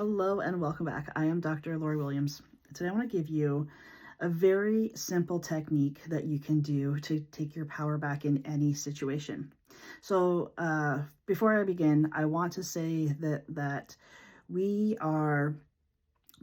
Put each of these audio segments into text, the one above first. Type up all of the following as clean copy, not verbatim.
Hello and welcome back. I am Dr. Lori Williams. Today I want to give you a very simple technique that you can do to take your power back in any situation. Before I begin, I want to say that we are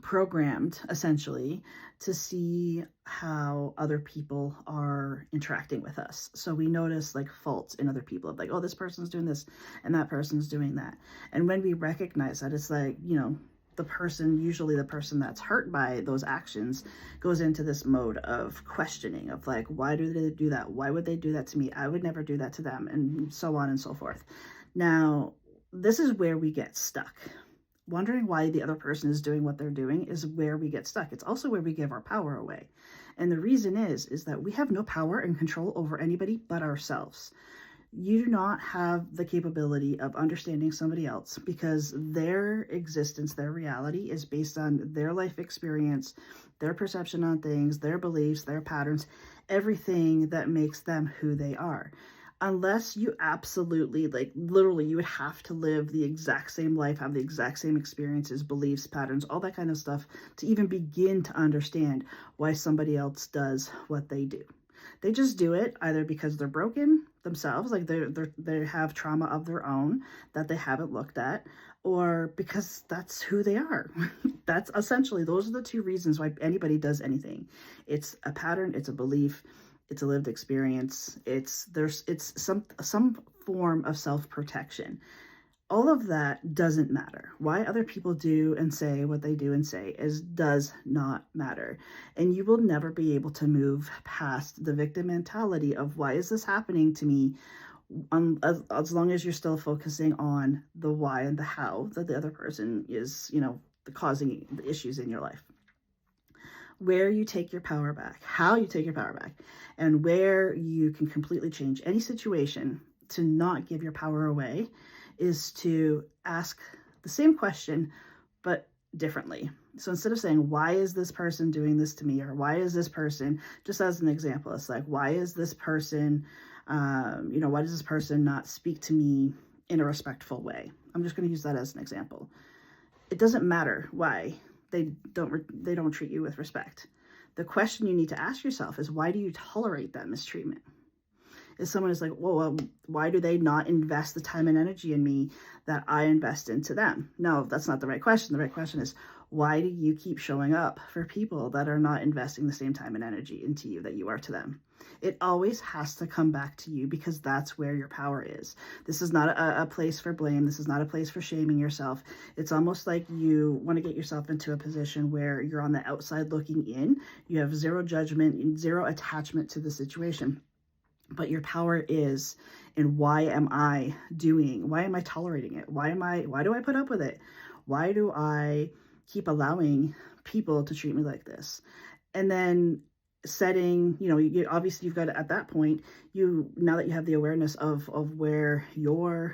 programmed essentially to see how other people are interacting with us. So we notice like faults in other people of like, oh, this person's doing this and that person's doing that. And when we recognize that, it's like, usually the person that's hurt by those actions goes into this mode of questioning of like, why do they do that? Why would they do that to me? I would never do that to them, and so on and so forth. Now, this is where we get stuck. Wondering why the other person is doing what they're doing is where we get stuck. It's also where we give our power away. And the reason is that we have no power and control over anybody but ourselves. You do not have the capability of understanding somebody else because their existence, their reality is based on their life experience, their perception on things, their beliefs, their patterns, everything that makes them who they are. Unless you absolutely, like literally, you would have to live the exact same life, have the exact same experiences, beliefs, patterns, all that kind of stuff to even begin to understand why somebody else does what they do. They just do it either because they're broken themselves, like they have trauma of their own that they haven't looked at, or because that's who they are. That's essentially, those are the two reasons why anybody does anything. It's a pattern, it's a belief, it's a lived experience, it's some form of self-protection. All of that doesn't matter. Why other people do and say what they do and say does not matter. And you will never be able to move past the victim mentality of why is this happening to me, as long as you're still focusing on the why and the how that the other person is, causing the issues in your life. Where you take your power back, how you take your power back, and where you can completely change any situation to not give your power away is to ask the same question, but differently. So instead of saying, why is this person doing this to me? Or why is this person, just as an example, it's like, why is this person, why does this person not speak to me in a respectful way? I'm just going to use that as an example. It doesn't matter why they don't treat you with respect. The question you need to ask yourself is, why do you tolerate that mistreatment? If someone is like, well, why do they not invest the time and energy in me that I invest into them? No, that's not the right question. The right question is, why do you keep showing up for people that are not investing the same time and energy into you that you are to them? It always has to come back to you because that's where your power is. This is not a place for blame. This is not a place for shaming yourself. It's almost like you want to get yourself into a position where you're on the outside looking in. You have zero judgment, zero attachment to the situation. But your power is in why am I tolerating it? Why do I put up with it? Why do I keep allowing people to treat me like this? And then setting, obviously you've got to, at that point, now that you have the awareness of where your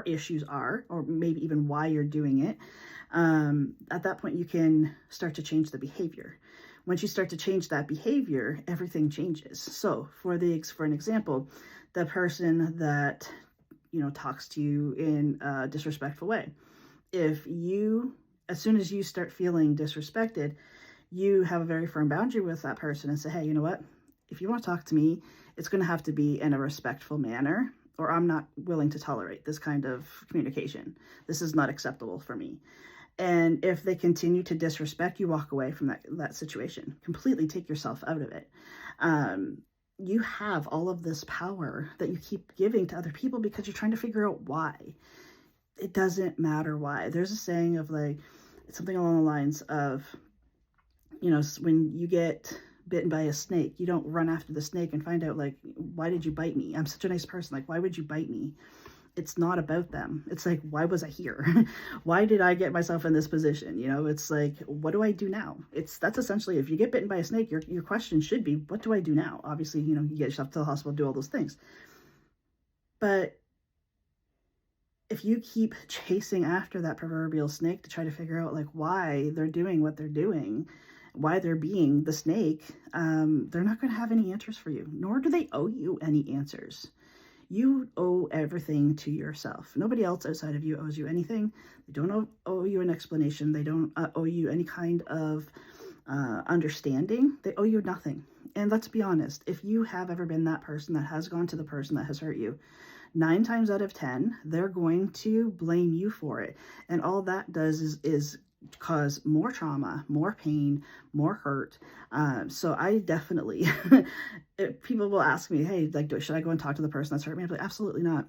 issues are, or maybe even why you're doing it, at that point you can start to change the behavior. Once you start to change that behavior, everything changes. So for an example, the person that, talks to you in a disrespectful way, as soon as you start feeling disrespected, you have a very firm boundary with that person and say, hey, you know what? If you want to talk to me, it's going to have to be in a respectful manner, or I'm not willing to tolerate this kind of communication. This is not acceptable for me. And if they continue to disrespect, you walk away from that situation. Completely take yourself out of it. You have all of this power that you keep giving to other people because you're trying to figure out why. It doesn't matter why. There's a saying of like, something along the lines of, when you get bitten by a snake, you don't run after the snake and find out like, why did you bite me? I'm such a nice person. Like, why would you bite me? It's not about them. It's like, why was I here? Why did I get myself in this position? It's like, what do I do now? That's essentially, if you get bitten by a snake, your question should be, what do I do now? Obviously, you get yourself to the hospital, do all those things. But if you keep chasing after that proverbial snake to try to figure out like why they're doing what they're doing, why they're being the snake, they're not going to have any answers for you, nor do they owe you any answers. You owe everything to yourself. Nobody else outside of you owes you anything. They don't owe you an explanation. They don't owe you any kind of understanding. They owe you nothing. And let's be honest, if you have ever been that person that has gone to the person that has hurt you, 9 times out of 10, they're going to blame you for it. And all that does is cause more trauma, more pain, more hurt. So I definitely, people will ask me, hey, like, should I go and talk to the person that's hurt me? I'm like, absolutely not.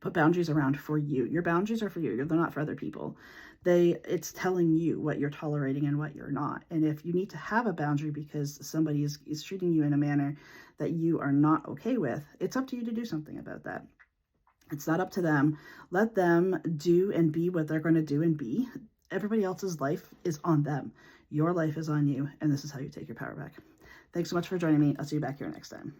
Put boundaries around for you. Your boundaries are for you. They're not for other people. It's telling you what you're tolerating and what you're not. And if you need to have a boundary because somebody is treating you in a manner that you are not okay with, it's up to you to do something about that. It's not up to them. Let them do and be what they're going to do and be. Everybody else's life is on them. Your life is on you, and this is how you take your power back. Thanks so much for joining me. I'll see you back here next time.